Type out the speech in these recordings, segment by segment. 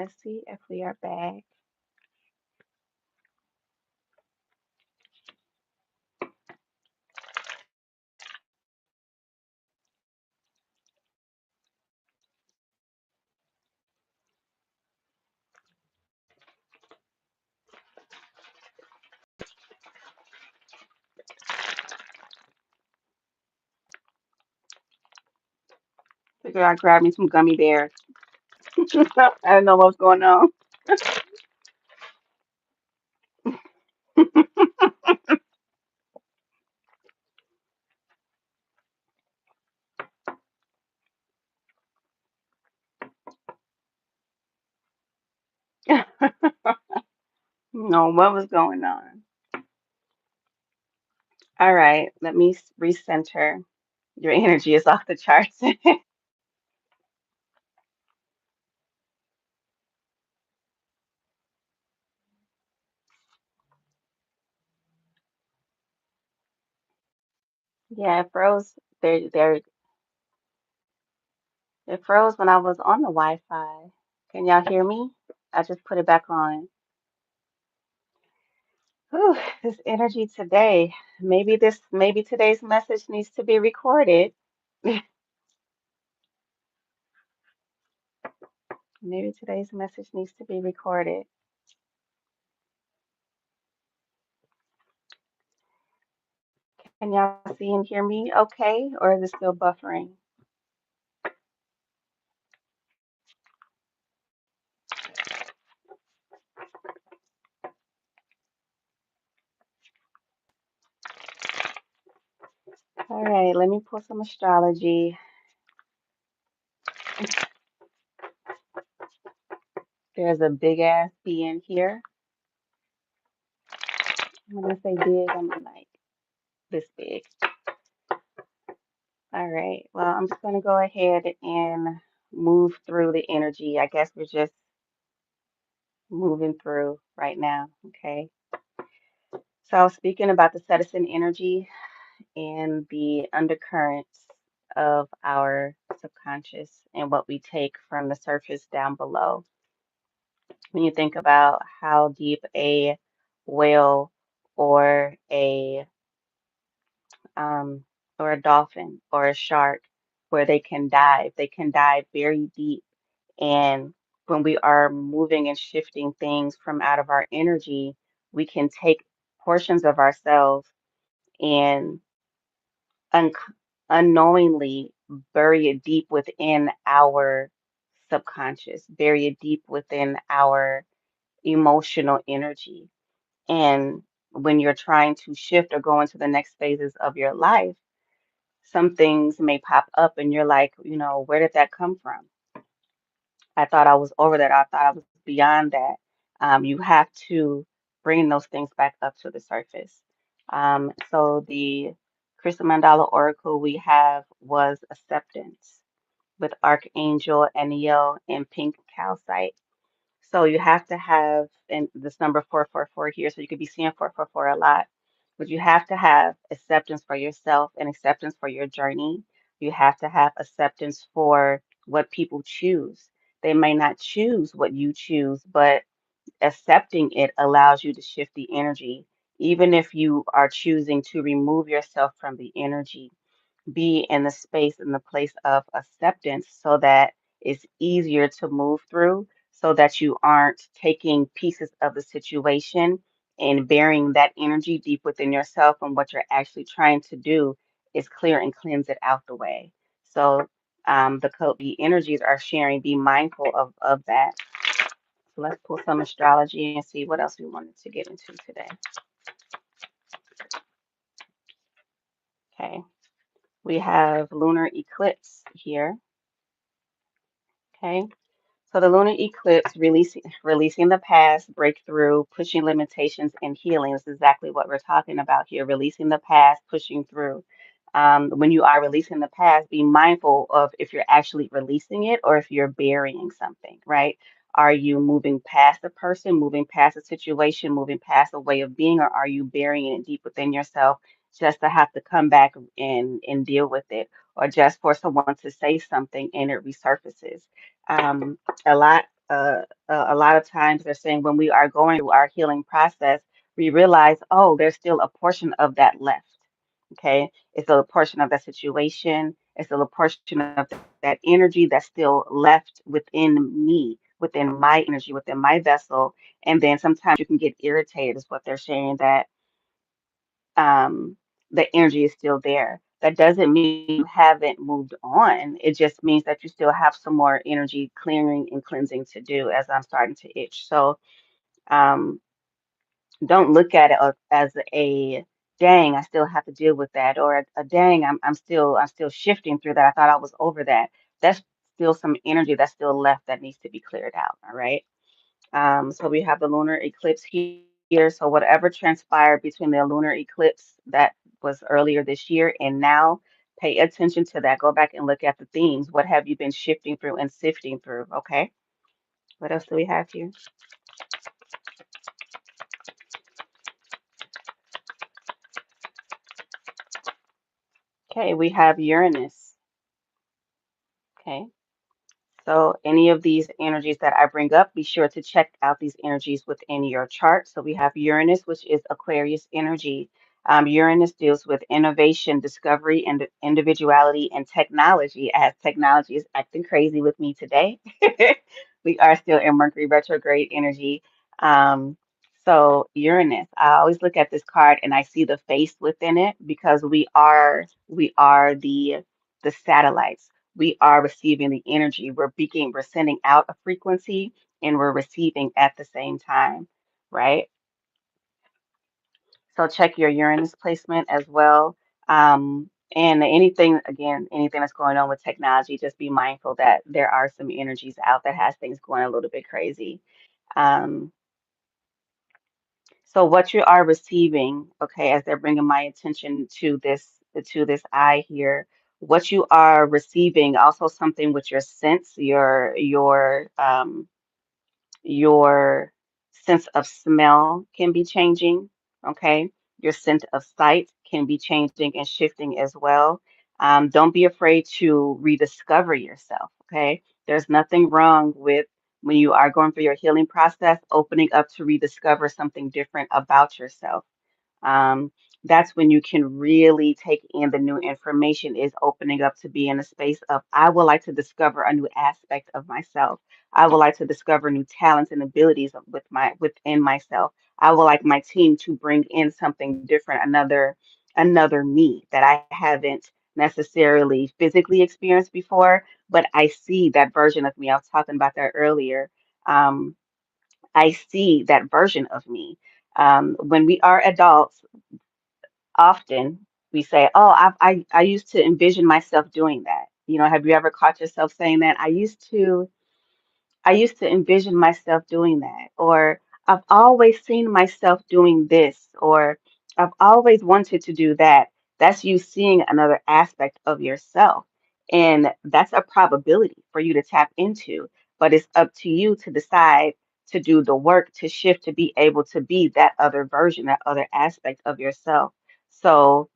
let's see if we are back. Figure I grabbed me some gummy bears. I don't know what's going on. No, what was going on? All right, let me recenter. Your energy is off the charts. Yeah, it froze. It froze when I was on the Wi-Fi. Can y'all hear me? I just put it back on. Whew, this energy today. Maybe today's message needs to be recorded. Maybe today's message needs to be recorded. Can y'all see and hear me okay, or is it still buffering? All right, let me pull some astrology. There's a big ass being here. When I say big, I mean like this big. All right, well, I'm just going to go ahead and move through the energy. I guess we're just moving through right now. Okay. So I was speaking about the citizen energy and the undercurrents of our subconscious and what we take from the surface down below. When you think about how deep a whale or um, a dolphin or a shark, where they can dive very deep. And when we are moving and shifting things from out of our energy, we can take portions of ourselves and un- unknowingly bury it deep within our subconscious, bury it deep within our emotional energy. And when you're trying to shift or go into the next phases of your life, some things may pop up and you're like, where did that come from? I thought I was over that. I thought I was beyond that. You have to bring those things back up to the surface. So the Crystal Mandala Oracle we have was acceptance with Archangel Aniel and pink calcite. So you have to have, and this number 444 here, so you could be seeing 444 a lot, but you have to have acceptance for yourself and acceptance for your journey. You have to have acceptance for what people choose. They may not choose what you choose, but accepting it allows you to shift the energy. Even if you are choosing to remove yourself from the energy, be in the space in the place of acceptance so that it's easier to move through, so that you aren't taking pieces of the situation and burying that energy deep within yourself. And what you're actually trying to do is clear and cleanse it out the way. So the energies are sharing, be mindful of that. So let's pull some astrology and see what else we wanted to get into today. Okay, we have lunar eclipse here. Okay, so the lunar eclipse, releasing the past, breakthrough, pushing limitations, and healing is exactly what we're talking about here. Releasing the past, pushing through. When you are releasing the past, be mindful of if you're actually releasing it or if you're burying something, right? Are you moving past the person, moving past a situation, moving past a way of being, or are you burying it deep within yourself just to have to come back and deal with it, or just for someone to say something and it resurfaces? Um, a lot. a lot of times they're saying when we are going through our healing process, we realize, oh, there's still a portion of that left. Okay. It's still a portion of that situation. It's still a portion of that energy that's still left within me, within my energy, within my vessel. And then sometimes you can get irritated, is what they're saying, that the energy is still there. That doesn't mean you haven't moved on. It just means that you still have some more energy clearing and cleansing to do, as I'm starting to itch. So um, don't look at it as a dang, I still have to deal with that, or a dang, I'm still shifting through that. I thought I was over that. That's still some energy that's still left that needs to be cleared out. All right. So we have the lunar eclipse here. So whatever transpired between the lunar eclipse that was earlier this year and now, pay attention to that. Go back and look at the themes. What have you been shifting through and sifting through? Okay. What else do we have here? Okay, we have Uranus. Okay. So any of these energies that I bring up, be sure to check out these energies within your chart. So we have Uranus, which is Aquarius energy. Uranus deals with innovation, discovery, and individuality and technology, as technology is acting crazy with me today. We are still in Mercury retrograde energy. Um, so Uranus, I always look at this card and I see the face within it because we are the satellites. We are receiving the energy. We're sending out a frequency and we're receiving at the same time, right? So check your Uranus placement as well. And anything that's going on with technology, just be mindful that there are some energies out that has things going a little bit crazy. Um, so what you are receiving, okay, as they're bringing my attention to this eye here, what you are receiving, also something with your sense, your sense of smell can be changing, okay? Your sense of sight can be changing and shifting as well. Don't be afraid to rediscover yourself, okay? There's nothing wrong with when you are going through your healing process, opening up to rediscover something different about yourself. um, that's when you can really take in the new information, is opening up to be in a space of, I would like to discover a new aspect of myself. I would like to discover new talents and abilities within myself. I would like my team to bring in something different, another me that I haven't necessarily physically experienced before, but I see that version of me. I was talking about that earlier. Um, I see that version of me. When we are adults, often we say, "Oh, I used to envision myself doing that." Have you ever caught yourself saying that? I used to envision myself doing that, or I've always seen myself doing this, or I've always wanted to do that. That's you seeing another aspect of yourself. And that's a probability for you to tap into, but it's up to you to decide to do the work to shift to be able to be that other version, that other aspect of yourself. So,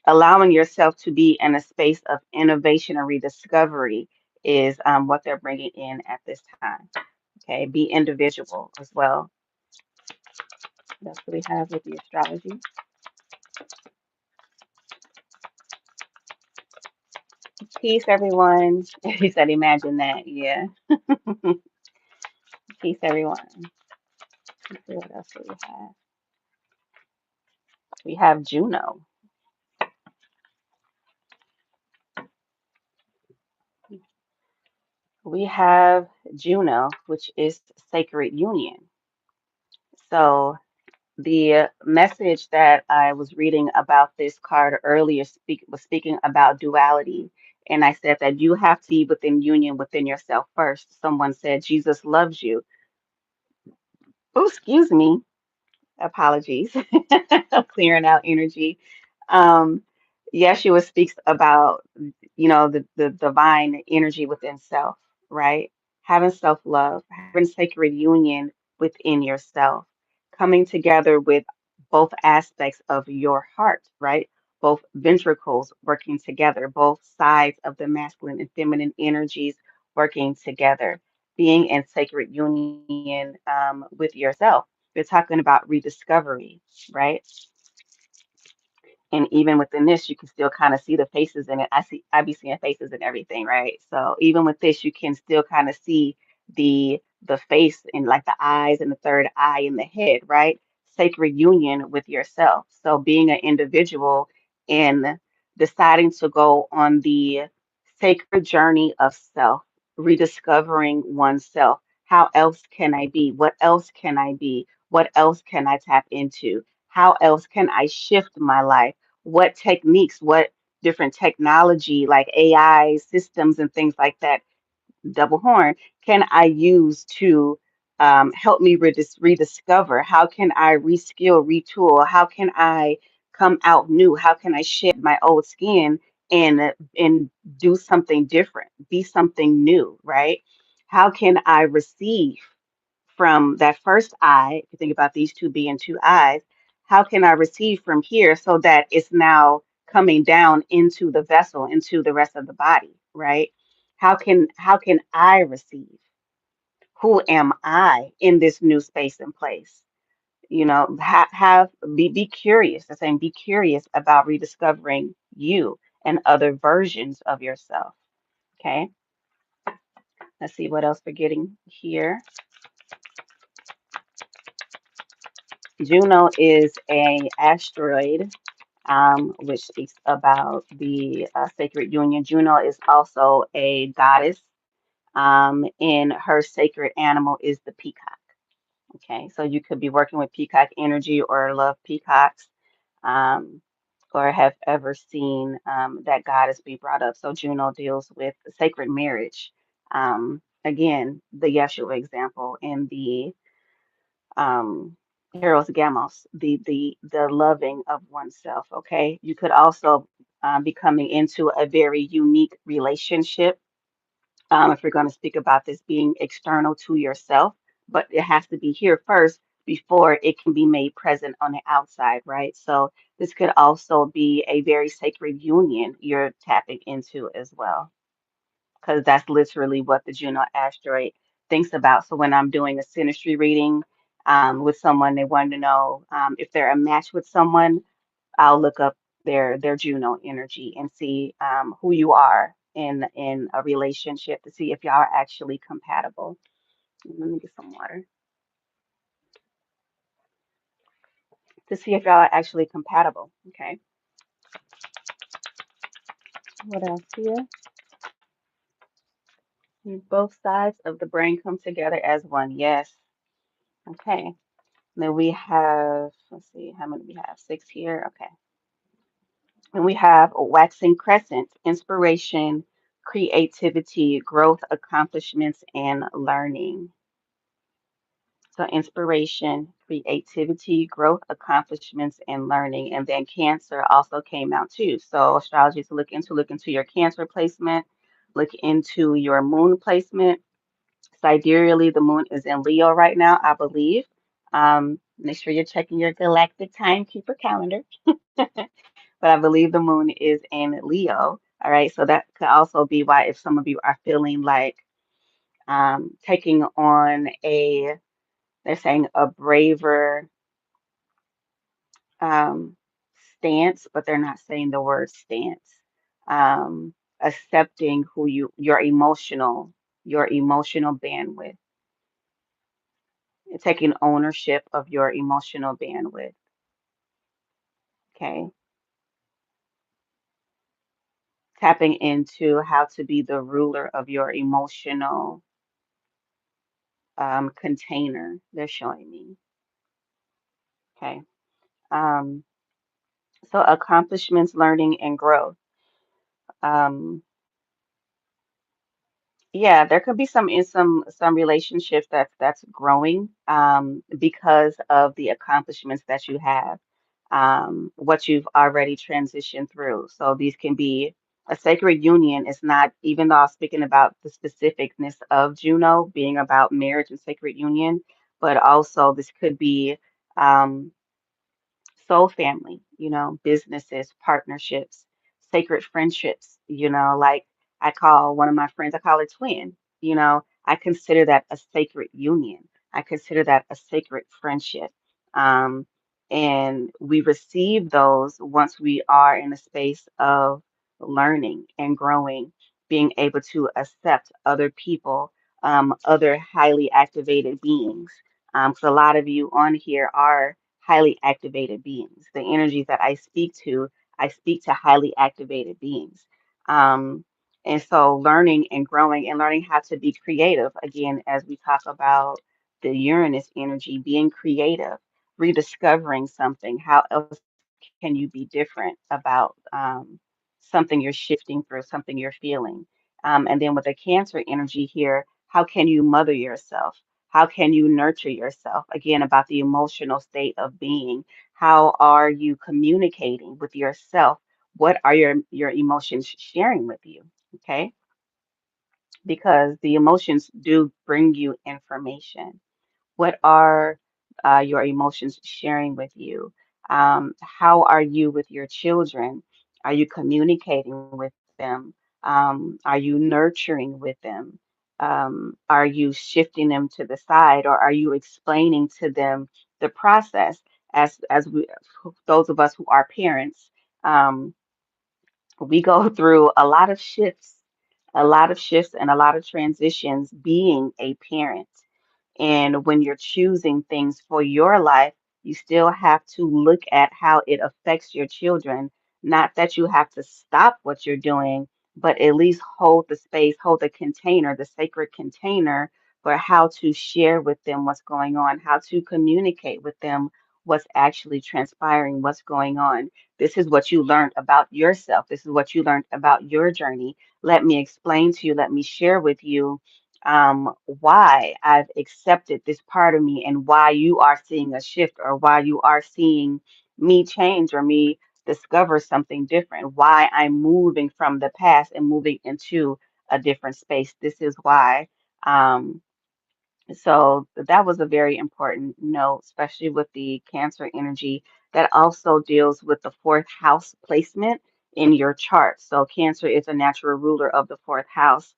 allowing yourself to be in a space of innovation and rediscovery is what they're bringing in at this time. Okay, be individual as well. That's what we have with the astrology. Peace, everyone. He said, imagine that. Yeah. Peace, everyone. Let's see what else do we have. We have Juno. We have Juno, which is sacred union. So the message that I was reading about this card earlier was speaking about duality. And I said that you have to be within union within yourself first. Someone said Jesus loves you. Oh, excuse me. Apologies. I'm clearing out energy. Um, Yeshua speaks about, the divine energy within self, right? Having self-love, having sacred union within yourself, coming together with both aspects of your heart, right? Both ventricles working together, both sides of the masculine and feminine energies working together, being in sacred union with yourself. We're talking about rediscovery, right? And even within this, you can still kind of see the faces in it. I be seeing faces and everything, right? So even with this, you can still kind of see the face and like the eyes and the third eye in the head, right? Sacred union with yourself. So being an individual and deciding to go on the sacred journey of self, rediscovering oneself. How else can I be? What else can I be? What else can I tap into? How else can I shift my life? What techniques, what different technology like AI systems and things like that, double horn, can I use to help me rediscover? How can I reskill, retool? How can I come out new? How can I shed my old skin and do something different, be something new, right? How can I receive from that first eye? If you think about these two being two eyes, how can I receive from here so that it's now coming down into the vessel, into the rest of the body, right? How can I receive? Who am I in this new space and place? Be curious. I'm saying be curious about rediscovering you and other versions of yourself. Okay, let's see what else we're getting here. Juno is a asteroid, which speaks about the sacred union. Juno is also a goddess, and her sacred animal is the peacock. Okay, so you could be working with peacock energy or love peacocks, um, or have ever seen that goddess be brought up. So Juno deals with sacred marriage. Again, the Yeshua example in the um, Eros Gamos, the loving of oneself. Okay, you could also be coming into a very unique relationship, if we're going to speak about this being external to yourself, but it has to be here first before it can be made present on the outside, right? So this could also be a very sacred union you're tapping into as well, because that's literally what the Juno asteroid thinks about. So when I'm doing a synastry reading with someone, they want to know if they're a match with someone. I'll look up their Juno energy and see who you are in a relationship to see if y'all are actually compatible. Let me get some water to see if y'all are actually compatible. Okay. What else here? Both sides of the brain come together as one. Yes. Okay. Then we have, let's see, how many we have? Six here. Okay. And we have a waxing crescent, inspiration, creativity, growth, accomplishments, and learning. So inspiration, creativity, growth, accomplishments, and learning. And then Cancer also came out too. So astrology to look into your Cancer placement, look into your moon placement. Sidereally, the moon is in Leo right now, I believe. Make sure you're checking your galactic timekeeper calendar. But I believe the moon is in Leo. All right. So that could also be why if some of you are feeling like taking on they're saying a braver um, stance, but they're not saying the word stance. Accepting your emotional bandwidth, taking ownership of your emotional bandwidth. Okay, tapping into how to be the ruler of your emotional container. They're showing me. Okay, um, so accomplishments, learning, and growth. Um, Yeah, there could be some in some relationships that's growing because of the accomplishments that you have, what you've already transitioned through. So these can be a sacred union. It's not, even though I'm speaking about the specificness of Juno being about marriage and sacred union, but also this could be um, soul family, businesses, partnerships, sacred friendships, like I call one of my friends, I call her twin, I consider that a sacred union. I consider that a sacred friendship. Um, and we receive those once we are in a space of learning and growing, being able to accept other people, other highly activated beings. Because a lot of you on here are highly activated beings. The energies that I speak to highly activated beings. Um, and so learning and growing and learning how to be creative, again, as we talk about the Uranus energy, being creative, rediscovering something. How else can you be different about something you're shifting through, something you're feeling? And then with the Cancer energy here, how can you mother yourself? How can you nurture yourself? Again, about the emotional state of being. How are you communicating with yourself? What are your emotions sharing with you? Okay, because the emotions do bring you information. What are your emotions sharing with you? How are you with your children? Are you communicating with them? Are you nurturing with them? Are you shifting them to the side, or are you explaining to them the process? As we, those of us who are parents, we go through a lot of shifts and a lot of transitions being a parent. And when you're choosing things for your life, you still have to look at how it affects your children. Not that you have to stop what you're doing, but at least hold the space, hold the container, the sacred container for how to share with them what's going on, how to communicate with them what's actually transpiring, what's going on. This is what you learned about yourself. This is what you learned about your journey. Let me explain to you, let me share with you why I've accepted this part of me and why you are seeing a shift or why you are seeing me change or me discover something different, why I'm moving from the past and moving into a different space. This is why. Um, so that was a very important note, especially with the Cancer energy that also deals with the fourth house placement in your chart. So Cancer is a natural ruler of the fourth house.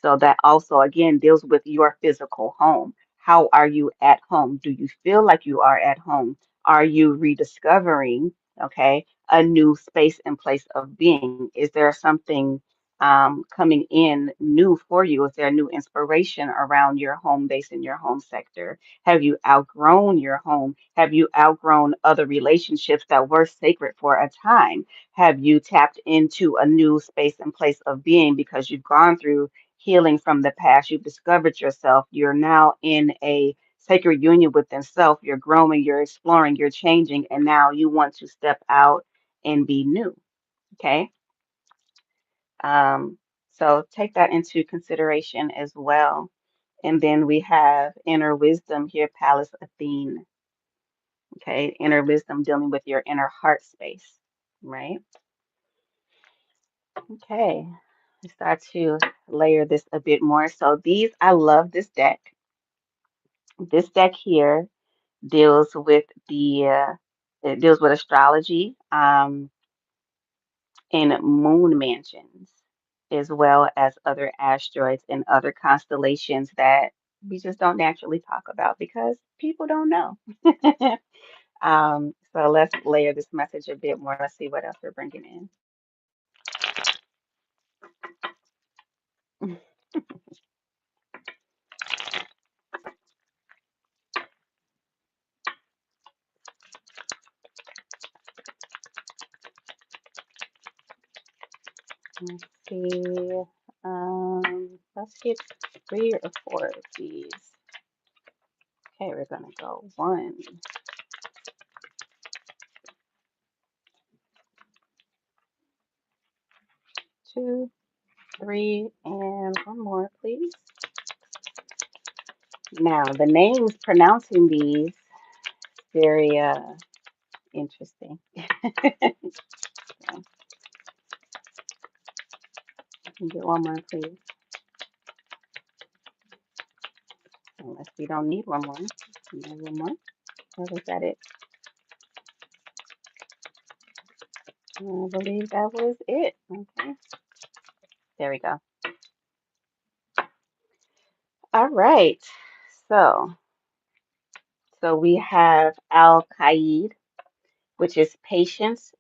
So that also again deals with your physical home. How are you at home? Do you feel like you are at home? Are you rediscovering, okay, a new space and place of being? Is there something coming in new for you? Is there new inspiration around your home base in your home sector? Have you outgrown your home? Have you outgrown other relationships that were sacred for a time? Have you tapped into a new space and place of being because you've gone through healing from the past? You've discovered yourself. You're now in a sacred union with yourself. You're growing, you're exploring, you're changing, and now you want to step out and be new. Okay. Um, so take that into consideration as well. And then we have inner wisdom here, Palace Athene. Okay, inner wisdom dealing with your inner heart space, right? Okay, let's start to layer this a bit more. So these, I love this deck. This deck here deals with it deals with astrology. In moon mansions, as well as other asteroids and other constellations that we just don't naturally talk about because people don't know. So let's layer this message a bit more. Let's see what else we're bringing in. Let's see. Let's get 3 or 4 of these. Okay, we're gonna go 1, 2, 3, and one more, please. Now, the names pronouncing these very interesting. Can get one more, please. Unless we don't need one more. One more. Or was that it? I believe that was it. Okay. There we go. All right. So, so we have Al Qaid, which is patience,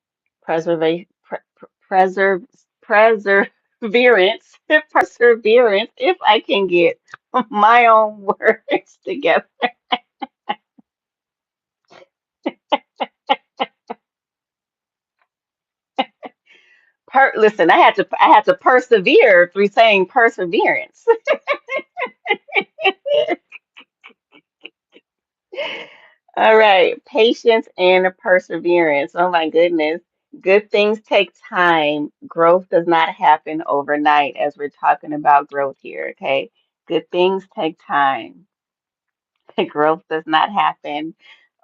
preserva preserve, perseverance, perseverance. If I can get my own words together. Listen, I had to persevere through saying perseverance. All right, patience and perseverance. Oh my goodness. Good things take time. Growth does not happen overnight, as we're talking about growth here, okay? Good things take time. Growth does not happen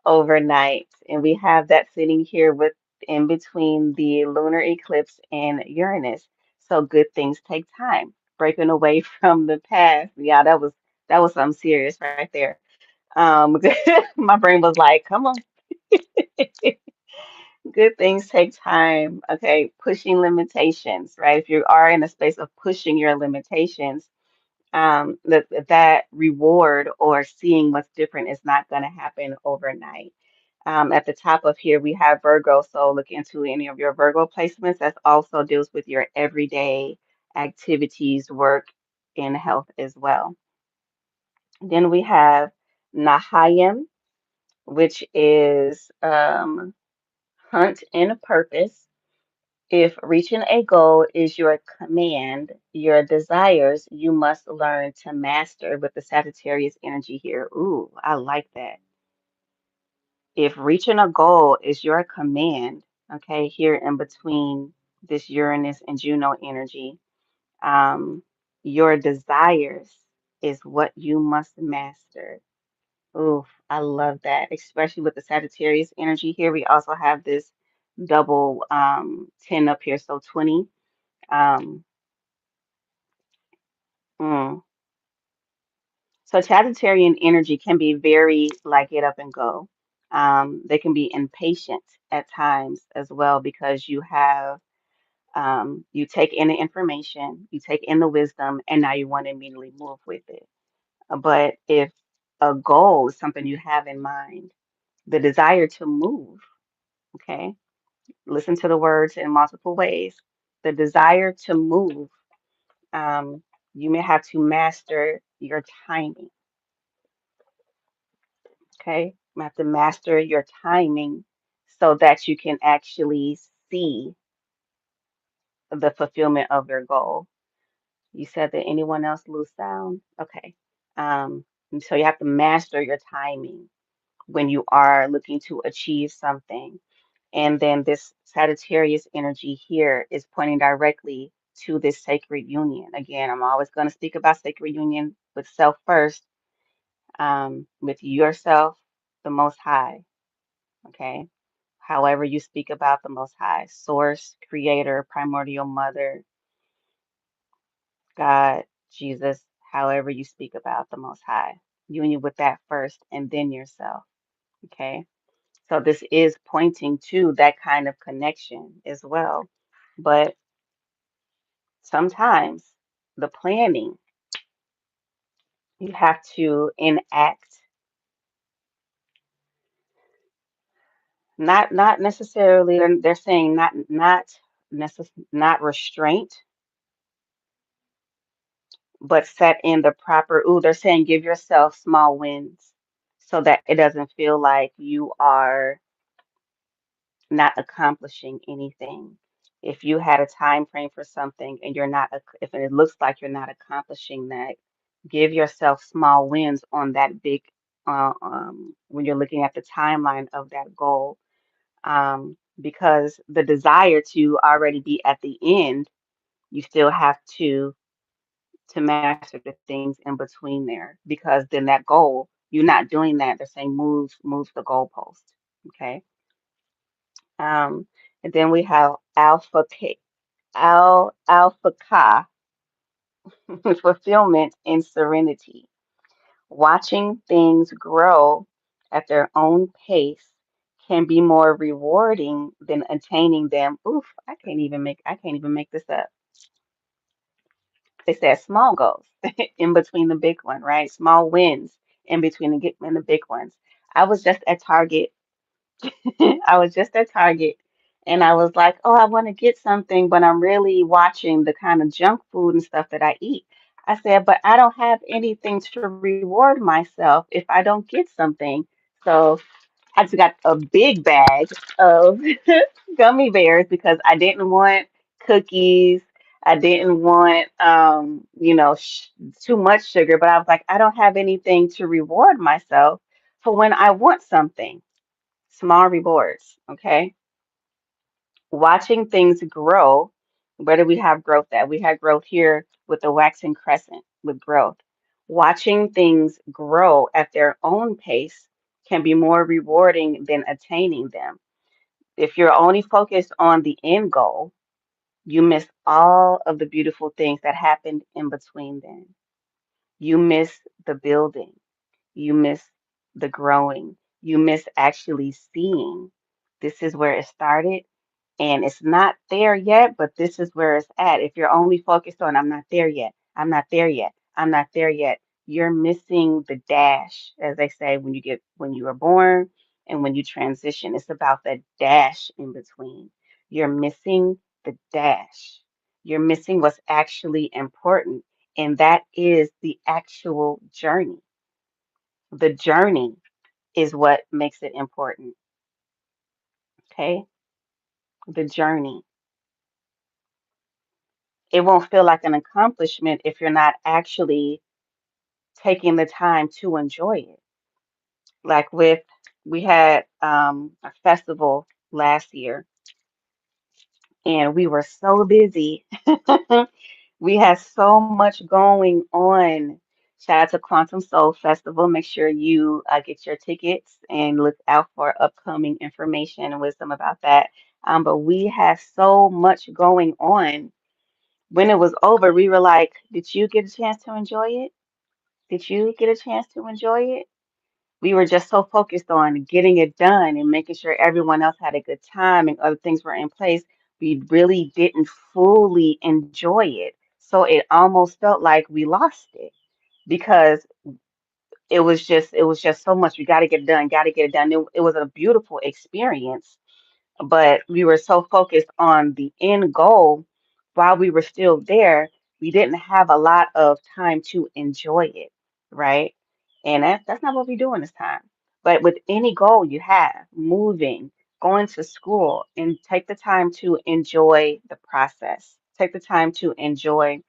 overnight. And we have that sitting here with in between the lunar eclipse and Uranus. So good things take time. Breaking away from the past. Yeah, that was something serious right there. My brain was like, come on. Good things take time. Okay, pushing limitations, right? If you are in a space of pushing your limitations, that reward or seeing what's different is not going to happen overnight. At the top of here, we have Virgo. So look into any of your Virgo placements. That also deals with your everyday activities, work, and health as well. Then we have Nahayim, which is hunt and purpose. If reaching a goal is your command, your desires, you must learn to master with the Sagittarius energy here. Ooh, I like that. If reaching a goal is your command, okay, here in between this Uranus and Juno energy, um, your desires is what you must master. Ooh, I love that, especially with the Sagittarius energy here. We also have this double 10 up here, so 20. Um, mm. So Sagittarian energy can be very like get up and go. They can be impatient at times as well because you take in the information, you take in the wisdom, and now you want to immediately move with it. But if a goal is something you have in mind, the desire to move, okay, listen to the words in multiple ways. The desire to move, um, you may have to master your timing. Okay, you have to master your timing so that you can actually see the fulfillment of your goal. You said that anyone else lose sound? Okay. And so you have to master your timing when you are looking to achieve something. And then this Sagittarius energy here is pointing directly to this sacred union. Again, I'm always going to speak about sacred union with self first, with yourself, the Most High. Okay. However, you speak about the Most High, Source, Creator, Primordial Mother, God, Jesus, however you speak about the Most High, union with that first and then yourself. Okay. So this is pointing to that kind of connection as well. But sometimes the planning, you have to enact, not necessarily, they're saying not restraint, but set in the proper, ooh, they're saying give yourself small wins so that it doesn't feel like you are not accomplishing anything. If you had a time frame for something and you're not, if it looks like you're not accomplishing that, give yourself small wins on that big, when you're looking at the timeline of that goal. Because the desire to already be at the end, you still have to master the things in between there because then that goal, you're not doing that. They're saying move the goalpost. Okay. Um, and then we have Alpha Ka, fulfillment and serenity. Watching things grow at their own pace can be more rewarding than attaining them. Oof, I can't even make this up. They said small goals in between the big one, right? Small wins in between and the big ones. I was just at Target. I was just at Target and I was like, oh, I want to get something, but I'm really watching the kind of junk food and stuff that I eat. I said, but I don't have anything to reward myself if I don't get something. So I just got a big bag of gummy bears because I didn't want cookies. I didn't want, too much sugar, but I was like, I don't have anything to reward myself for when I want something. Small rewards, okay? Watching things grow. Where do we have growth at? We had growth here with the waxing crescent with growth. Watching things grow at their own pace can be more rewarding than attaining them. If you're only focused on the end goal, you miss all of the beautiful things that happened in between then. You miss the building. You miss the growing. You miss actually seeing this is where it started and it's not there yet, but this is where it's at. If you're only focused on, I'm not there yet, I'm not there yet, I'm not there yet, you're missing the dash, as they say, when you were born and when you transition. It's about that dash in between. You're missing the dash. You're missing what's actually important, and that is the actual journey. The journey is what makes it important. Okay? The journey. It won't feel like an accomplishment if you're not actually taking the time to enjoy it. Like we had a festival last year and we were so busy. We had so much going on. Shout out to Quantum Soul Festival. Make sure you get your tickets and look out for upcoming information and wisdom about that. But we had so much going on. When it was over, we were like, did you get a chance to enjoy it? Did you get a chance to enjoy it? We were just so focused on getting it done and making sure everyone else had a good time and other things were in place. We really didn't fully enjoy it. So it almost felt like we lost it because it was just so much. We got to get it done, got to get it done. It was a beautiful experience, but we were so focused on the end goal while we were still there, we didn't have a lot of time to enjoy it, right? And that's not what we do in this time. But with any goal you have, moving, going to school, and take the time to enjoy the process. Take the time to enjoy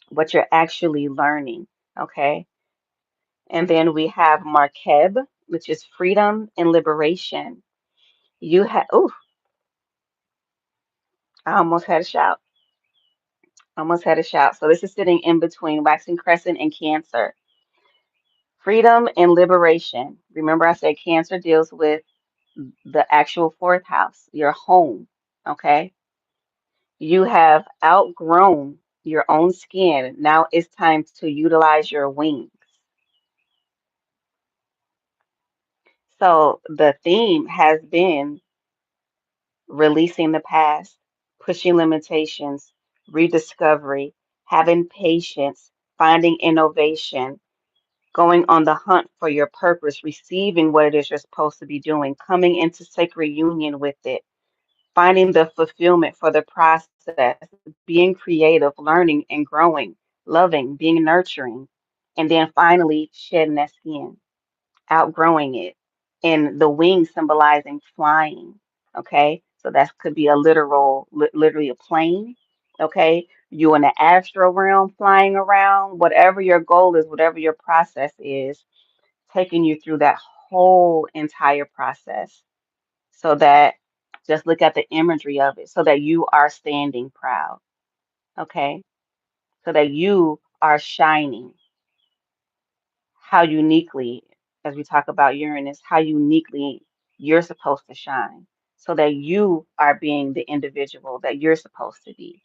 what you're actually learning, okay? And then we have Markeb, which is freedom and liberation. You have, oh, I almost had a shout. Almost had a shout. So this is sitting in between waxing crescent and Cancer. Freedom and liberation. Remember, I said Cancer deals with the actual fourth house, your home. Okay. You have outgrown your own skin. Now it's time to utilize your wings. So the theme has been releasing the past, pushing limitations, rediscovery, having patience, finding innovation, going on the hunt for your purpose, receiving what it is you're supposed to be doing, coming into sacred union with it, finding the fulfillment for the process, being creative, learning and growing, loving, being nurturing, and then finally shedding that skin, outgrowing it, and the wings symbolizing flying. Okay, so that could be a literally a plane. Okay, you in the astral realm flying around, whatever your goal is, whatever your process is, taking you through that whole entire process so that just look at the imagery of it so that you are standing proud, okay? So that you are shining how uniquely, as we talk about Uranus, how uniquely you're supposed to shine so that you are being the individual that you're supposed to be,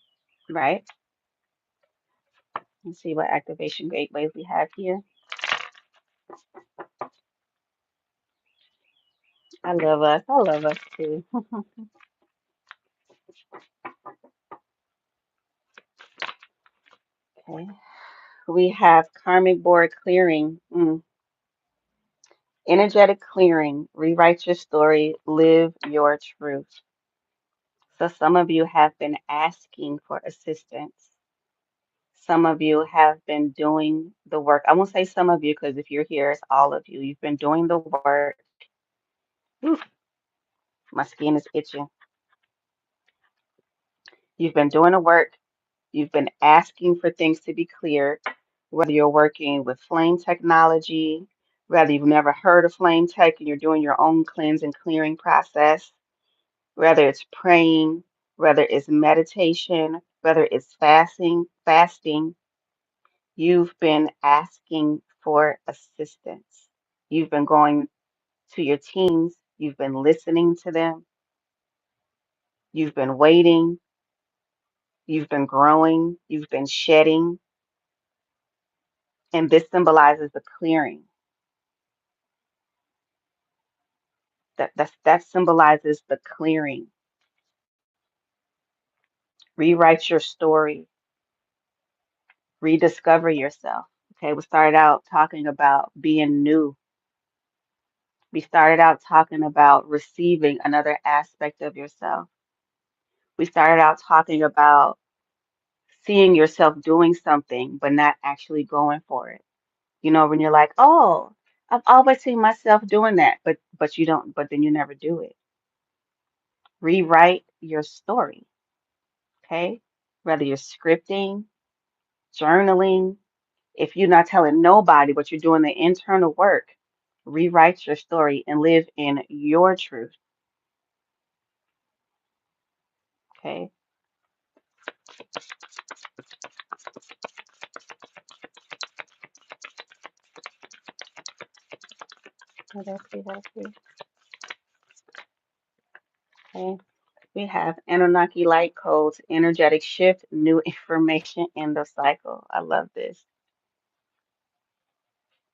right? Let's see what activation gateways we have here. I love us. I love us too. Okay. We have karmic board clearing. Energetic clearing. Rewrite your story. Live your truth. So some of you have been asking for assistance. Some of you have been doing the work. I won't say some of you because if you're here, it's all of you. You've been doing the work. Oof, my skin is itching. You've been doing the work. You've been asking for things to be cleared, whether you're working with flame technology, whether you've never heard of flame tech and you're doing your own cleanse and clearing process, whether it's praying, whether it's meditation, whether it's fasting, you've been asking for assistance. You've been going to your teams, you've been listening to them, you've been waiting, you've been growing, you've been shedding, and this symbolizes the clearing. That symbolizes the clearing. Rewrite your story, rediscover yourself. Okay, we started out talking about being new. We started out talking about receiving another aspect of yourself. We started out talking about seeing yourself doing something, but not actually going for it. You know, when you're like, oh, I've always seen myself doing that, but you don't, but then you never do it. Rewrite your story, okay? Whether you're scripting, journaling, if you're not telling nobody, but you're doing the internal work, rewrite your story and live in your truth, okay? Let's see, let's see. Okay. We have Anunnaki light codes, energetic shift, new information in the cycle. I love this.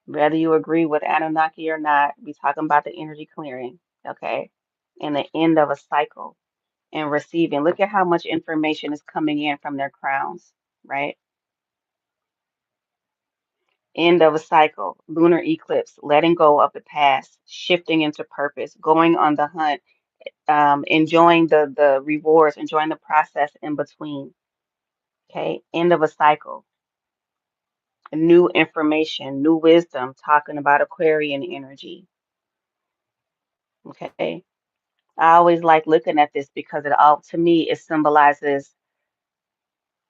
Whether you agree with Anunnaki or not, we talking about the energy clearing, okay? And the end of a cycle and receiving. Look at how much information is coming in from their crowns, right? End of a cycle, lunar eclipse, letting go of the past, shifting into purpose, going on the hunt, enjoying the rewards, enjoying the process in between. Okay, end of a cycle, new information, new wisdom, talking about Aquarian energy. Okay, I always like looking at this because it all, to me, it symbolizes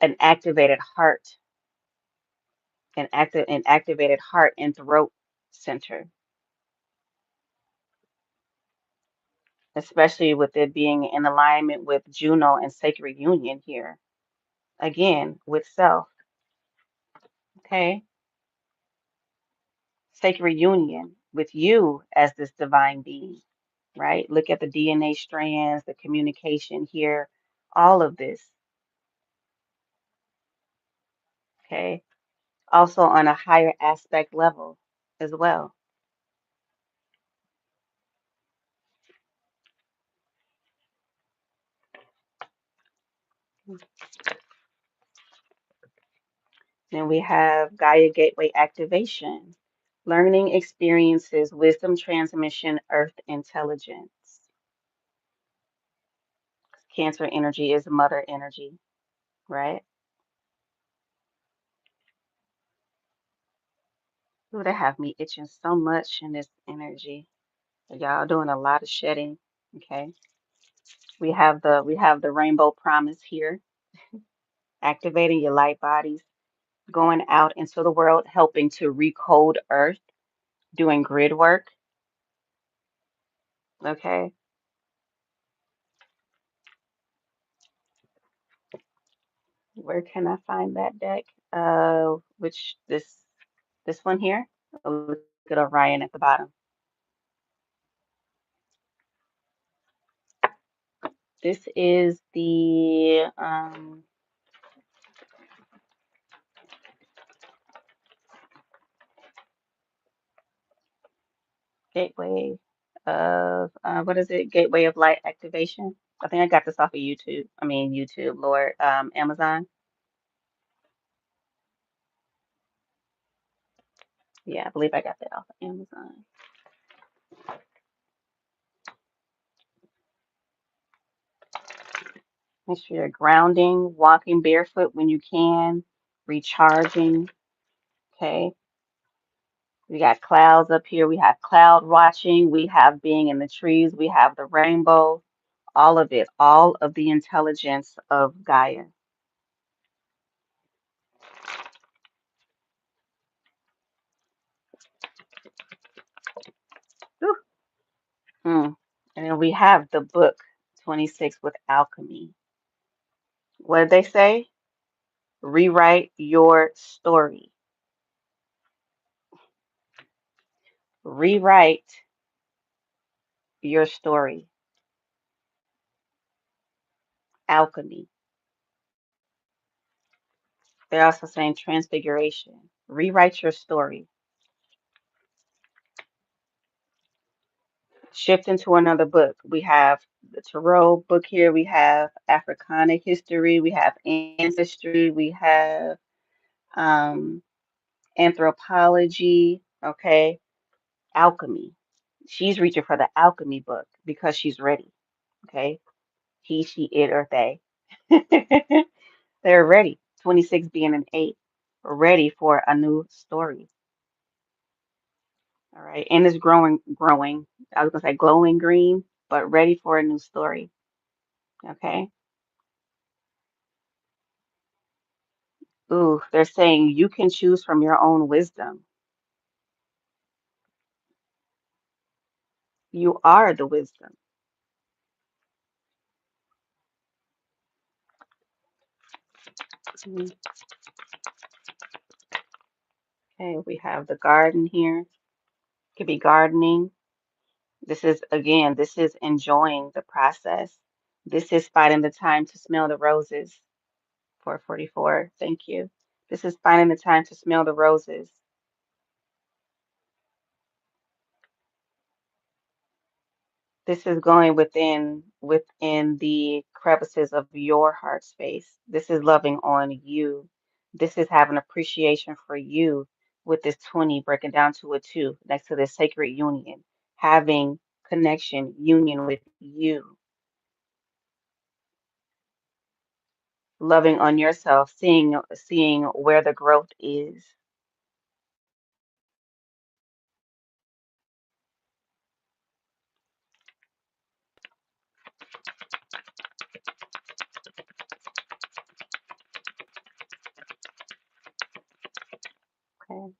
an activated heart, an activated heart and throat center, especially with it being in alignment with Juno and sacred union here. Again, with self. Okay, sacred union with you as this divine being, right? Look at the DNA strands, the communication here, all of this. Okay, also on a higher aspect level as well. Then we have Gaia Gateway activation, learning experiences, wisdom transmission, earth intelligence. Cancer energy is mother energy, right? Ooh, they have me itching so much in this energy. Y'all doing a lot of shedding. Okay. We have the rainbow promise here, activating your light bodies, going out into the world, helping to recode earth, doing grid work. Okay. Where can I find that deck? Which this one here? Oh, look at Orion at the bottom. This is the gateway of what is it? Gateway of light activation. I think I got this off of YouTube. I mean YouTube, Lord, Amazon. Yeah, I believe I got that off of Amazon. Make sure you're grounding, walking barefoot when you can, recharging. Okay. We got clouds up here. We have cloud watching. We have being in the trees. We have the rainbow. All of it. All of the intelligence of Gaia. Whew. Mm. And then we have the book 26 with alchemy. What did they say? Rewrite your story. Rewrite your story. Alchemy. They're also saying transfiguration. Rewrite your story. Shift into another book. We have the Tarot book here. We have Africanic history. We have ancestry. We have um, anthropology. Okay. Alchemy. She's reaching for the alchemy book because she's ready. Okay. He, she, it, or they. They're ready. 26 being an 8. Ready for a new story. All right. And it's growing. I was gonna say glowing green, but ready for a new story. Okay. Ooh, they're saying you can choose from your own wisdom. You are the wisdom. Mhm. Okay, we have the garden here. Could be gardening. This is again, this is enjoying the process. This is finding the time to smell the roses. 444. Thank you. This is finding the time to smell the roses. This is going within the crevices of your heart space. This is loving on you. This is having appreciation for you with this 20 breaking down to a 2 next to this sacred union, having connection, union with you, loving on yourself, seeing where the growth is. Okay.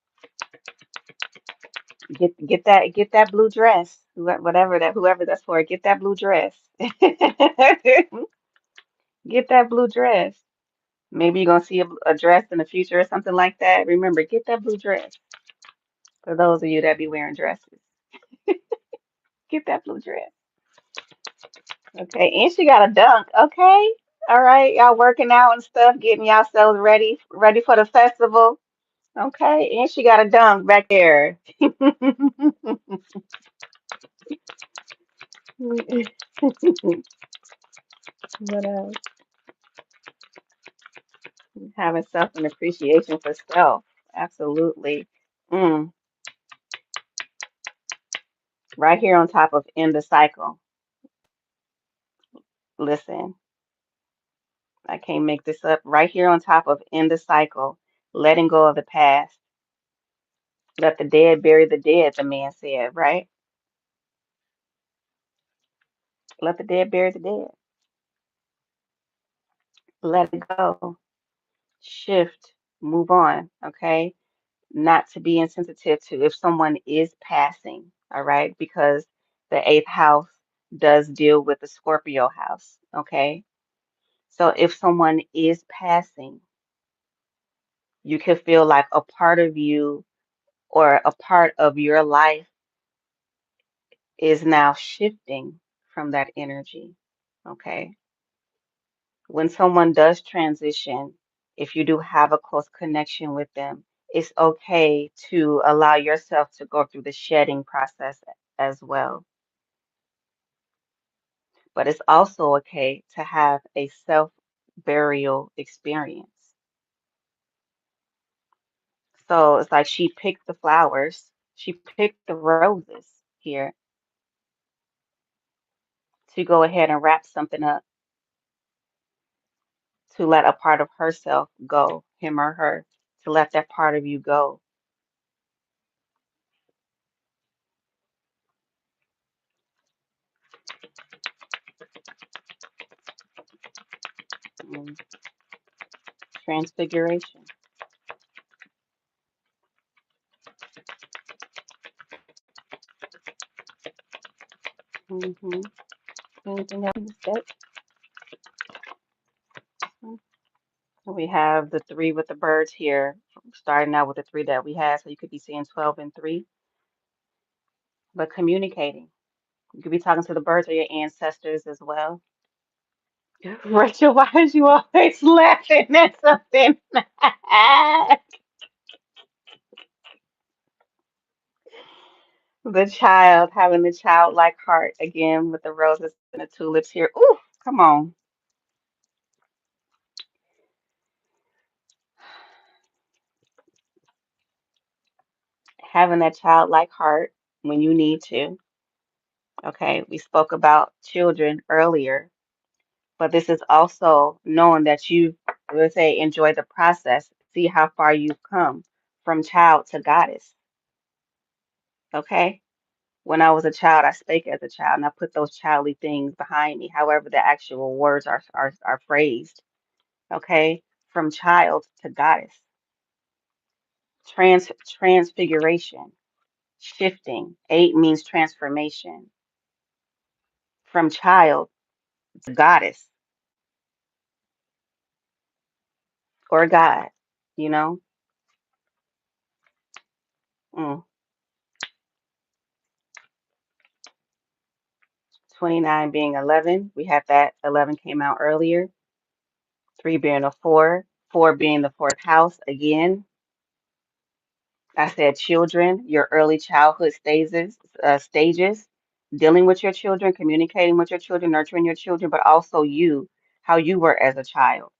Get that blue dress. Whoever that's for, get that blue dress. Get that blue dress. Maybe you're gonna see a dress in the future or something like that. Remember, get that blue dress. For those of you that be wearing dresses, get that blue dress. Okay, and she got a dunk. Okay, all right, y'all working out and stuff, getting yourselves ready for the festival. Okay, and she got a dunk back there. What else? Having self and appreciation for self. Absolutely. Mm, right here on top of end the cycle. Listen, I can't make this up. Right here on top of end the cycle, letting go of the past. Let the dead bury the dead, the man said, right? Let the dead bury the dead. Let it go. Shift. Move on. Okay. Not to be insensitive to if someone is passing. All right. Because the eighth house does deal with the Scorpio house. Okay. So if someone is passing, you can feel like a part of you or a part of your life is now shifting from that energy. Okay. When someone does transition, if you do have a close connection with them, it's okay to allow yourself to go through the shedding process as well. But it's also okay to have a self burial experience. So it's like she picked the flowers, she picked the roses here to go ahead and wrap something up to let a part of herself go, him or her, to let that part of you go. Mm, transfiguration. Hmm. Anything else to say? Mm. We have the three with the birds here, starting out with the three that we had. So you could be seeing 12 and 3, but communicating. You could be talking to the birds or your ancestors as well. Rachel, why is you always laughing at something? The child, having the childlike heart again with the roses and the tulips here. Ooh, come on. Having that childlike heart when you need to. Okay, we spoke about children earlier, but this is also knowing that you, let's say, enjoy the process, see how far you've come from child to goddess. Okay, when I was a child, I spake as a child, and I put those childly things behind me, however the actual words are phrased. Okay, from child to goddess. Transfiguration, shifting. 8 means transformation from child to goddess or God, you know? Mm. 29 being 11. We had that 11 came out earlier. 3 being a 4. 4 being the fourth house again. I said children, your early childhood stages, dealing with your children, communicating with your children, nurturing your children, but also you, how you were as a child,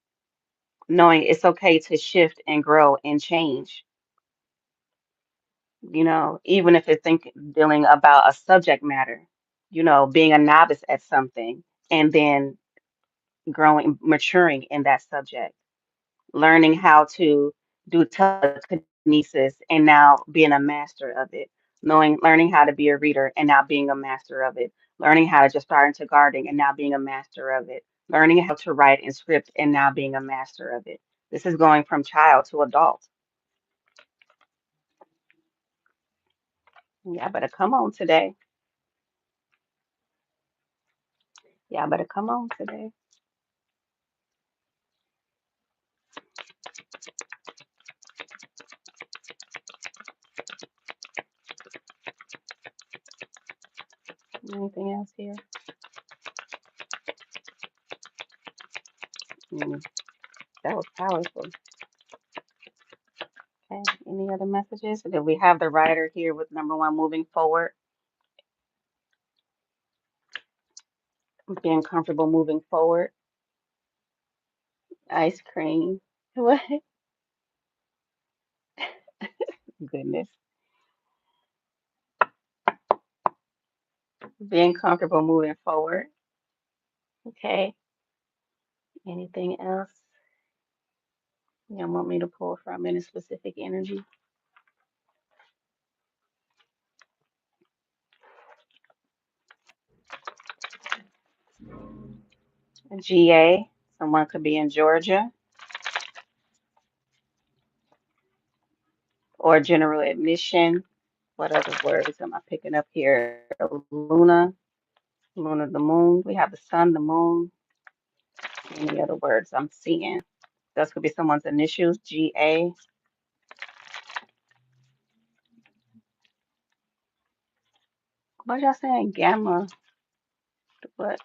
knowing it's okay to shift and grow and change, even if it's dealing about a subject matter, being a novice at something and then growing, maturing in that subject, learning how to do telekinesis and now being a master of it, learning how to be a reader and now being a master of it, learning how to just start into gardening and now being a master of it, learning how to write in script and now being a master of it. This is going from child to adult. Yeah, better come on today. Yeah, better come on today. Anything else here? Mm, that was powerful. Okay. Any other messages? Did we have the writer here with number 1 moving forward, being comfortable moving forward? Ice cream. What? Goodness. Being comfortable moving forward. Okay. Anything else you want me to pull from any specific energy? GA. Someone could be in Georgia or general admission. What other words am I picking up here? Luna. Luna, the moon. We have the sun, the moon. Any other words I'm seeing? Those could be someone's initials. GA. What y'all saying? Gamma. What?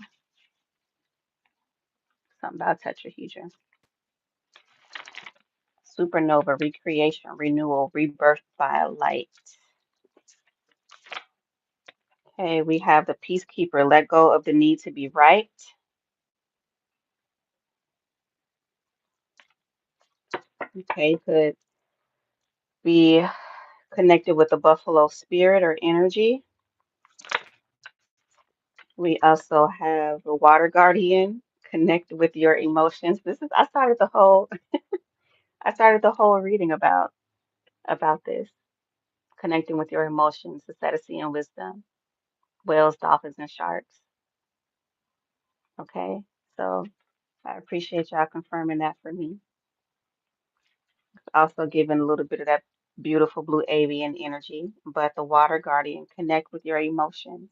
Something about tetrahedron. Supernova, recreation, renewal, rebirth by light. Okay, we have the peacekeeper, let go of the need to be right. Okay, could Be connected with the buffalo spirit or energy. We also have the water guardian, connect with your emotions. This is I started the whole reading about this, connecting with your emotions, the Cetacean and wisdom, whales, dolphins, and sharks. Okay, so I appreciate y'all confirming that for me. Also giving a little bit of that beautiful blue avian energy, but the water guardian, connect with your emotions.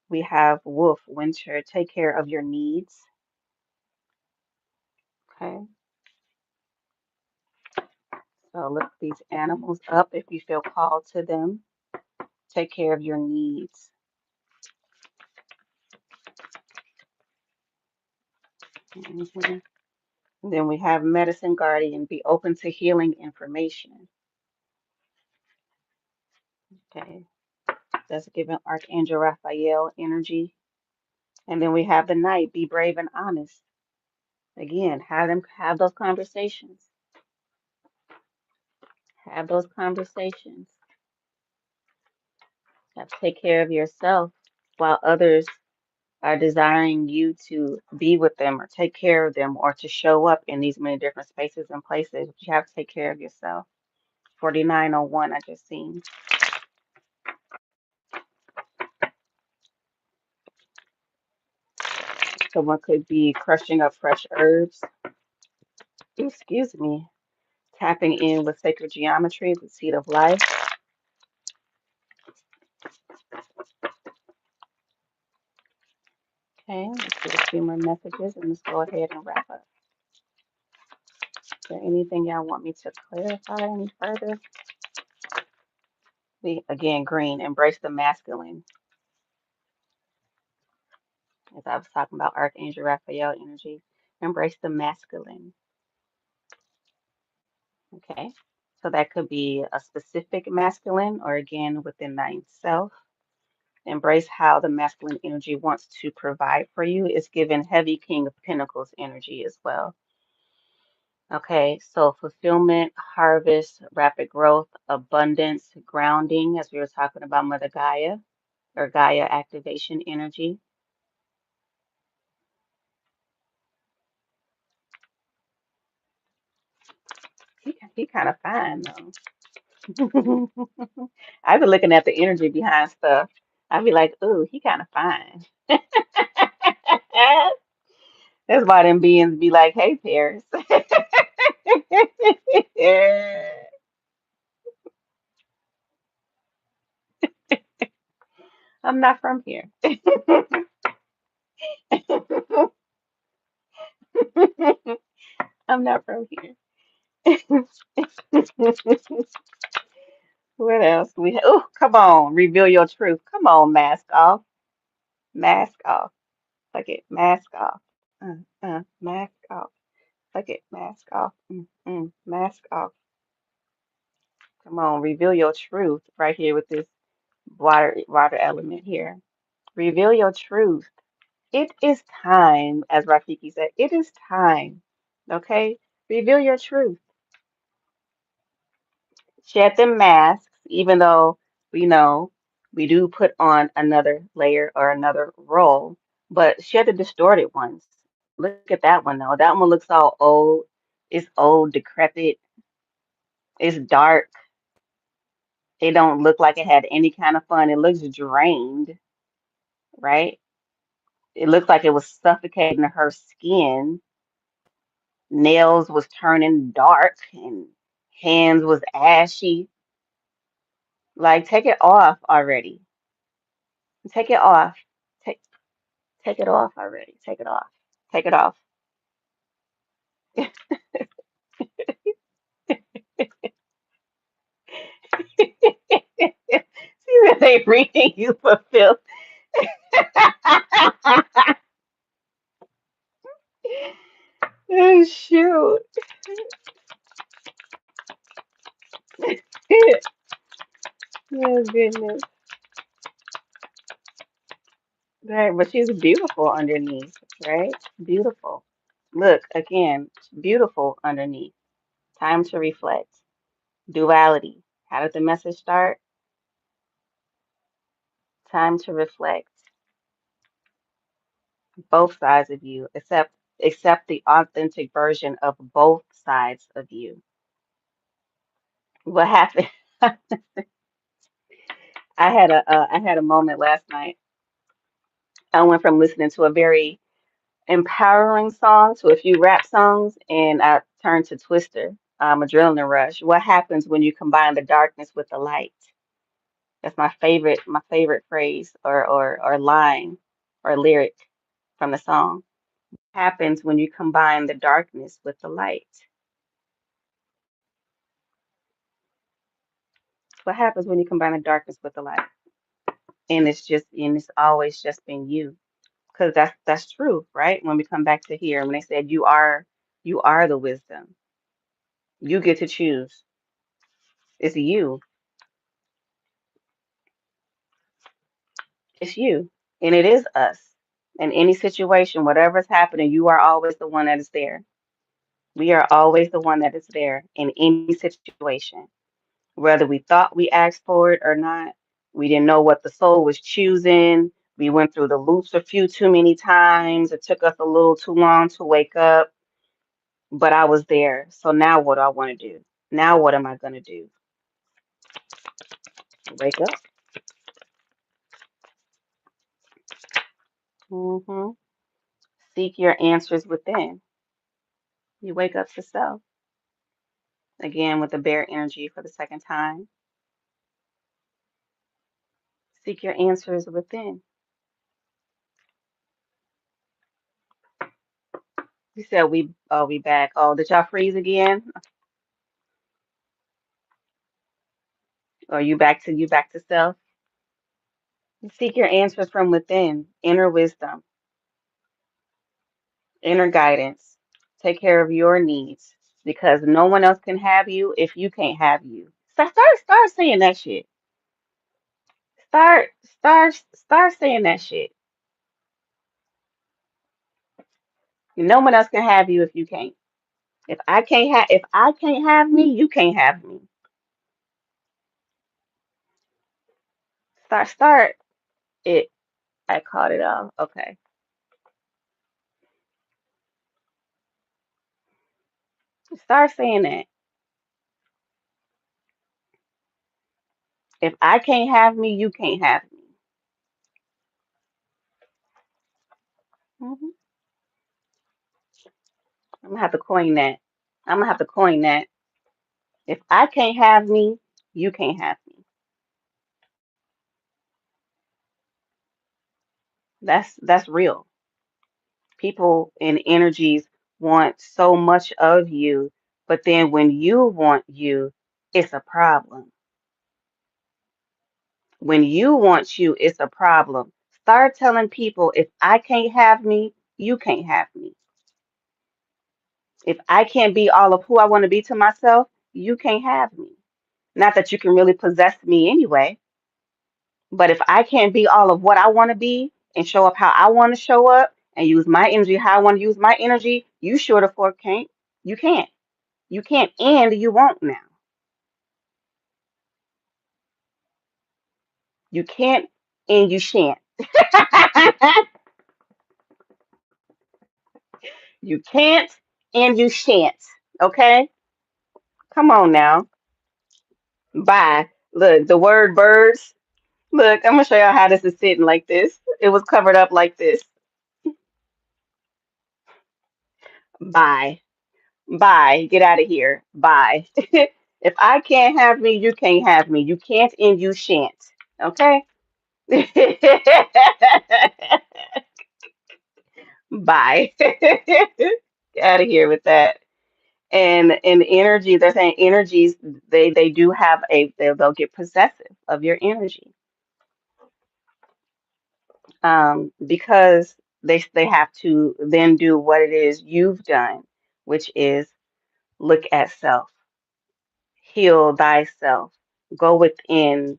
We have wolf, winter, take care of your needs. Okay, so look these animals up if you feel called to them. Take care of your needs. Mhm. Then we have medicine guardian, be open to healing information. Okay, that's giving Archangel Raphael energy. And then we have the knight, be brave and honest. Again, have those conversations. Have those conversations. Have to take care of yourself while others are desiring you to be with them or take care of them or to show up in these many different spaces and places. You have to take care of yourself. 4901, I just seen. Someone could be crushing up fresh herbs. Ooh, excuse me. Tapping in with sacred geometry, the seed of life. Okay, let's get a few more messages and let's go ahead and wrap up. Is there anything y'all want me to clarify any further? Again, green, embrace the masculine. As I was talking about Archangel Raphael energy, embrace the masculine. Okay, so that could be a specific masculine or again within thyself. Embrace how the masculine energy wants to provide for you. It's given heavy King of Pentacles energy as well. Okay, so fulfillment, harvest, rapid growth, abundance, grounding, as we were talking about Mother Gaia or Gaia activation energy. He kind of fine though. I've been looking at the energy behind stuff. I'd be like, ooh, he kind of fine. That's why them beings be like, hey, Paris. I'm not from here. I'm not from here. What else we have? Oh, come on, reveal your truth. Come on, mask off. Mask off. Like it, mask off. Mask off. Like it, mask off. Mask off. Come on, reveal your truth right here with this water element here. Reveal your truth. It is time, as Rafiki said, it is time. Okay? Reveal your truth. Shed the masks, even though we know we do put on another layer or another role, but shed the distorted ones. Look at that one though. That one looks all old. It's old, decrepit. It's dark. It don't look like it had any kind of fun. It looks drained, right? It looks like it was suffocating her skin. Nails was turning dark and hands was ashy. Like, take it off already. Take it off. Take take it off already. Take it off. Take it off. See that they reading you for filth. Oh shoot. Oh goodness. Right, but she's beautiful underneath, right? Beautiful. Look, again, beautiful underneath. Time to reflect. Duality. How did the message start? Time to reflect. Both sides of you, accept the authentic version of both sides of you. What happened? I had a moment last night. I went from listening to a very empowering song to a few rap songs, and I turned to Twister, Adrenaline Rush. What happens when you combine the darkness with the light? That's my favorite phrase or line or lyric from the song. Happens when you combine the darkness with the light. What happens when you combine the darkness with the light? And it's always just been you. Because that's true, right? When we come back to here, when they said you are the wisdom. You get to choose. It's you. It's you. And it is us. In any situation, whatever's happening, you are always the one that is there. We are always the one that is there in any situation. Whether we thought we asked for it or not, we didn't know what the soul was choosing. We went through the loops a few too many times. It took us a little too long to wake up, but I was there. So now what do I want to do? Now what am I going to do? Wake up. hmm Seek your answers within. You wake up to self. Again, with the bear energy for the second time. Seek your answers within. You said we back. Oh, did y'all freeze again? Or you back to self? Seek your answers from within, inner wisdom, inner guidance. Take care of your needs because no one else can have you if you can't have you. Start saying that shit. Start saying that shit. No one else can have you if you can't. If I can't have me, you can't have me. Start it. I caught it all. Okay. Start saying that. If I can't have me, you can't have me. hmm I'm gonna have to coin that. I'm gonna have to coin that. If I can't have me, you can't have me. That's real. People and energies want so much of you, but then when you want you, it's a problem. When you want you, it's a problem. Start telling people if I can't have me, you can't have me. If I can't be all of who I want to be to myself, you can't have me. Not that you can really possess me anyway, but if I can't be all of what I want to be and show up how I want to show up and use my energy how I want to use my energy, you sure the fuck can't. You can't. You can't and you won't now. You can't and you shan't. You can't and you shan't. Okay? Come on now. Bye. Look, the word birds. Look, I'm gonna show y'all how this is sitting like this. It was covered up like this. Bye. Bye. Get out of here. Bye. If I can't have me, you can't have me. You can't and you shan't. Okay? Bye. Get out of here with that. And energy, they're saying energies, they do have they'll get possessive of your energy. Because they have to then do what it is you've done, which is look at self, heal thyself, go within,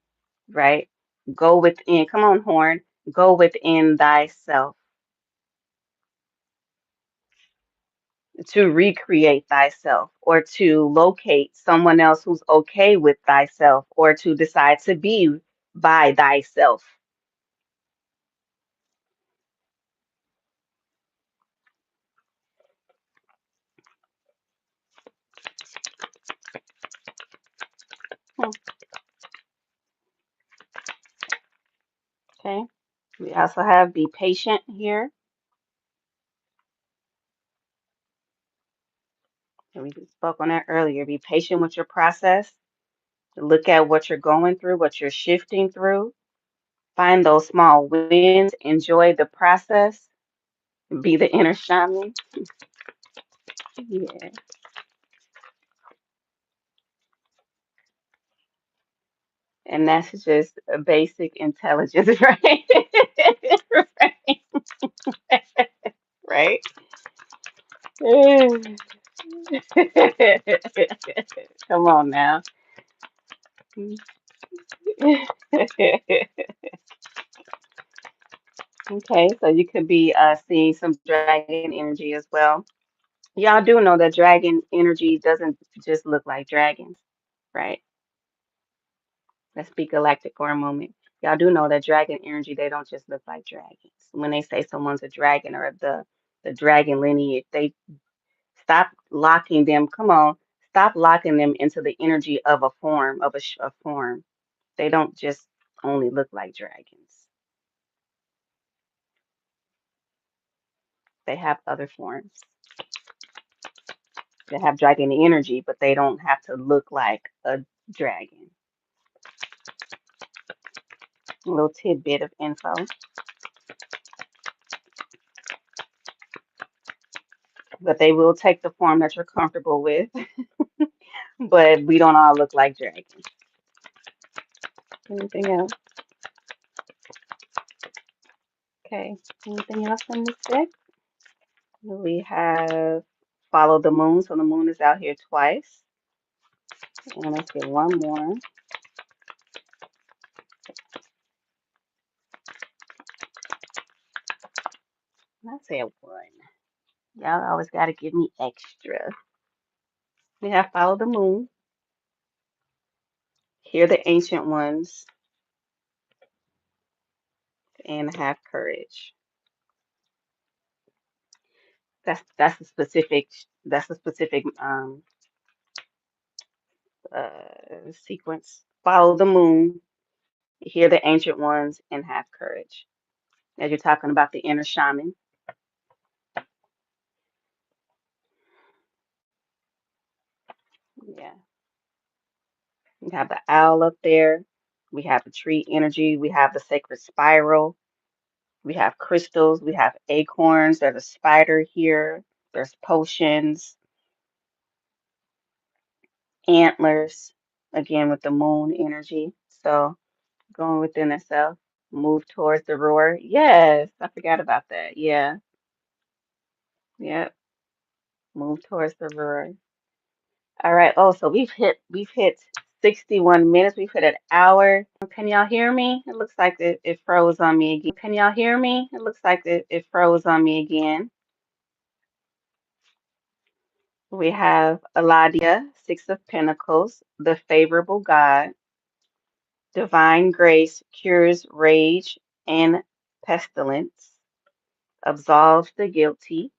right? Go within. Come on, horn. Go within thyself. to recreate thyself, or to locate someone else who's okay with thyself, or to decide to be by thyself. Hmm, okay. We also have be patient here. And we spoke on that earlier. Be patient with your process. Look at what you're going through, what you're shifting through. Find those small wins. Enjoy the process. Be the inner shaman. Yeah. And that's just a basic intelligence, right? Right? Come on now. Okay, so you could be seeing some dragon energy as well. Y'all do know that dragon energy doesn't just look like dragons, right? Let's be galactic for a moment. Y'all do know that dragon energy, they don't just look like dragons. When they say someone's a dragon or the dragon lineage, they stop locking them. Come on, stop locking them into the energy of a form, of a form. They don't just only look like dragons. They have other forms. They have dragon energy, but they don't have to look like a dragon. A little tidbit of info. But they will take the form that you're comfortable with. But we don't all look like dragons. Anything else? Okay. Anything else in this deck? We have follow the moon. So the moon is out here twice. And let's get one more. I said one. Y'all always got to give me extra. We have follow the moon. Hear the ancient ones and have courage. That's a specific sequence. Follow the moon, hear the ancient ones, and have courage. As you're talking about the inner shaman, yeah, we have the owl up there. We have the tree energy. We have the sacred spiral. We have crystals. We have acorns. There's a spider here. There's potions, antlers. Again with the moon energy. So going within itself, move towards the roar. Yes, I forgot about that. Yeah, yep. Move towards the roar. All right. Oh, so we've hit 61 minutes. We've hit an hour. Can y'all hear me? It looks like it froze on me again. Can y'all hear me? It looks like it froze on me again. We have Aladia, Six of Pentacles, the favorable God, divine grace cures rage and pestilence, absolves the guilty,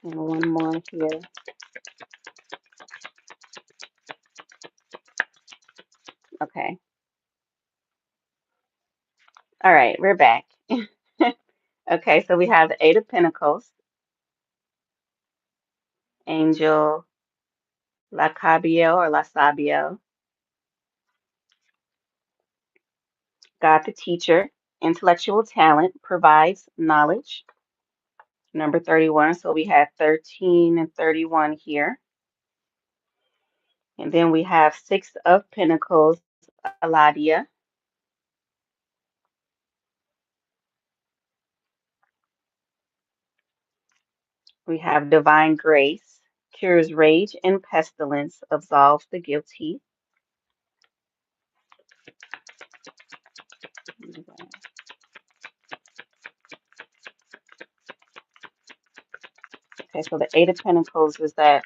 and one more here. Okay. All right, we're back. Okay, so we have the Eight of Pentacles, Angel Lacabiel or Lasabiel, God the teacher, intellectual talent provides knowledge. Number 31, so we have 13 and 31 here. And then we have Six of Pentacles, Aladia. We have divine grace, cures rage and pestilence, absolves the guilty. Okay, so the Eight of Pentacles is that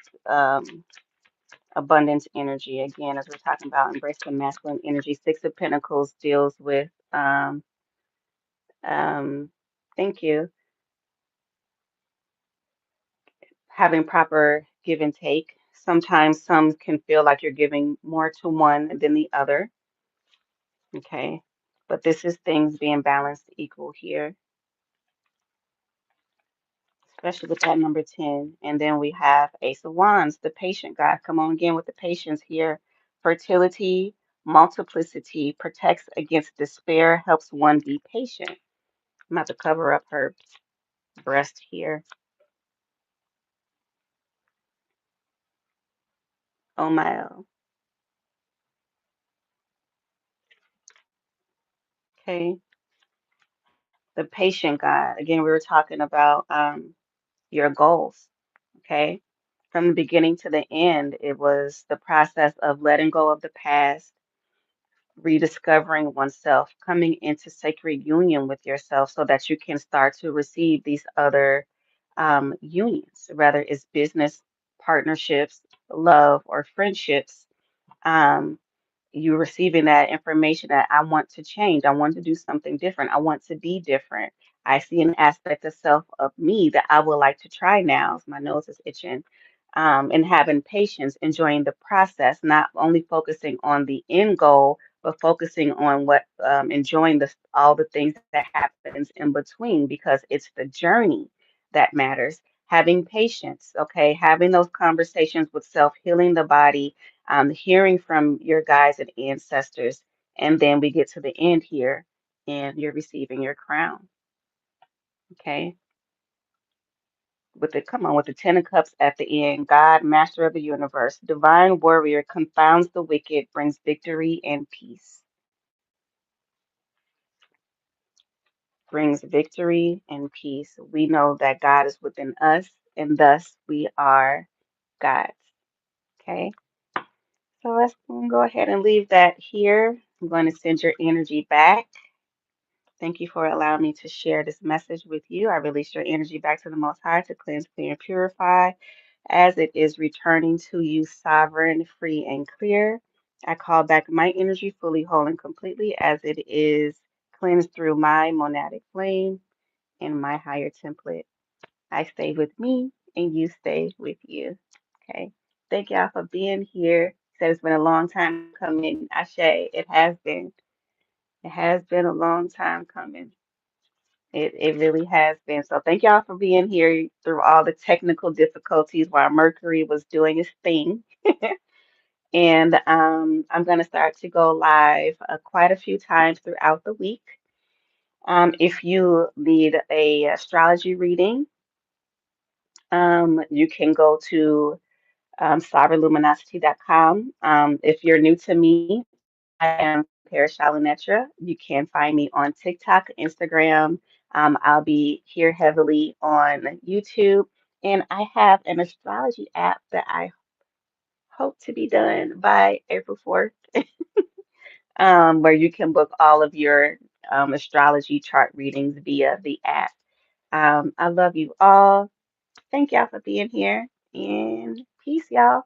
abundance energy. Again, as we're talking about embracing masculine energy, Six of Pentacles deals with um, thank you, having proper give and take. Sometimes some can feel like you're giving more to one than the other. Okay, but this is things being balanced equal here, especially with that number 10. And then we have Ace of Wands, the patient guy. Come on again with the patience here. Fertility, multiplicity, protects against despair, helps one be patient. I'm about to cover up her breast here. Oh my, okay. The patient guy. Again, we were talking about your goals. Okay. From the beginning to the end, it was the process of letting go of the past, rediscovering oneself, coming into sacred union with yourself so that you can start to receive these other unions, whether it's business partnerships, love, or friendships. Um, you receiving that information that I want to change. I want to do something different. I want to be different. I see an aspect of self of me that I would like to try now. My nose is itching. And having patience, enjoying the process, not only focusing on the end goal, but focusing on what, enjoying all the things that happens in between, because it's the journey that matters. Having patience, okay, having those conversations with self, healing the body, hearing from your guides and ancestors, and then we get to the end here, and you're receiving your crown. Okay, with the come on with the Ten of Cups at the end, God, Master of the Universe, Divine Warrior, confounds the wicked, brings victory and peace. Brings victory and peace. We know that God is within us, and thus we are God's. Okay, so let's go ahead and leave that here. I'm going to send your energy back. Thank you for allowing me to share this message with you. I release your energy back to the Most High to cleanse, clear, and purify as it is returning to you sovereign, free, and clear. I call back my energy fully, whole, and completely as it is cleansed through my monadic flame and my higher template. I stay with me and you stay with you. Okay. Thank y'all for being here. Said it's been a long time coming. Ashe, it has been. It has been a long time coming. It really has been. So thank y'all for being here through all the technical difficulties while Mercury was doing its thing. And I'm going to start to go live quite a few times throughout the week. If you need a astrology reading, you can go to sovereignluminosity.com. If you're new to me, I am Sha'Lunetra. You can find me on TikTok, Instagram. I'll be here heavily on YouTube. And I have an astrology app that I hope to be done by April 4th, where you can book all of your astrology chart readings via the app. I love you all. Thank y'all for being here, and peace, y'all.